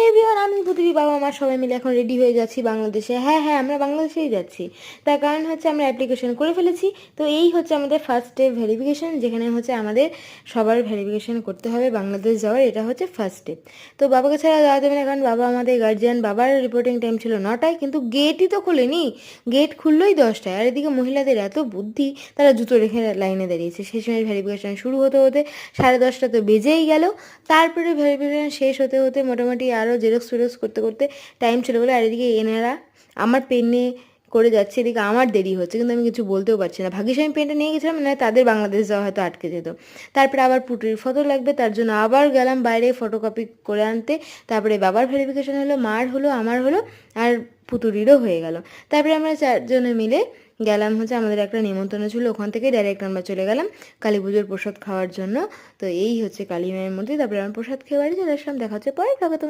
Everyone, আমি পুতুলি বাবা মা সবাই মিলে এখন রেডি হয়ে যাচ্ছি বাংলাদেশে। হ্যাঁ হ্যাঁ, আমরা বাংলাদেশেই যাচ্ছি। তার কারণ হচ্ছে আমরা অ্যাপ্লিকেশন করে ফেলেছি। তো এই হচ্ছে আমাদের ফার্স্ট স্টেপ ভেরিফিকেশন, যেখানে হচ্ছে আমাদের সবার ভেরিফিকেশন করতে হবে বাংলাদেশ যাওয়ার। এটা হচ্ছে ফার্স্ট স্টেপ। তো বাবাকে ছাড়া যাওয়া যাবে না, কারণ বাবা আমাদের গার্জিয়ান। বাবার রিপোর্টিং টাইম ছিল 9টায়, কিন্তু গেটই তো খোলেনি। গেট খুললোই 10টায়। আর এদিকে মহিলাদের এত বুদ্ধি, তারা জুতো রেখে লাইনে দাঁড়িয়েছে। সেই সময় ভেরিফিকেশন শুরু হতে হতে 10:30 তো বেজেই গেল। তারপরে ভেরিফিকেশন শেষ হতে হতে মোটামুটি আরও জেরক্স ফেরক্স করতে করতে টাইম চলে গেলো। আর এদিকে এনারা আমার পেন নিয়ে করে যাচ্ছে, এদিকে আমার দেরি হচ্ছে, কিন্তু আমি কিছু বলতেও পারছি না। ভাগ্যিস আমি পেনটা নিয়ে গেছিলাম, না তাদের বাংলাদেশ যাওয়া হয়তো আটকে যেত। তারপরে আবার পুটুরির ফটো লাগবে, তার জন্য আবার গেলাম বাইরে ফটোকপি করে আনতে। তারপরে বাবার ভেরিফিকেশন হলো, মার হলো, আমার হলো, আর পুতুরিরও হয়ে গেল। তারপরে আমরা 4জনে মিলে গেলাম হচ্ছে, আমাদের একটা নিমন্ত্রণ ছিল, ওখান থেকে ডাইরেক্ট আমরা চলে গেলাম কালী পুজোর প্রসাদ খাওয়ার জন্য। তো এই হচ্ছে কালী মায়ের মন্দির। তারপরে আমরা প্রসাদ খেয়ে বাড়ি চলে আসলাম। দেখা হচ্ছে পরে।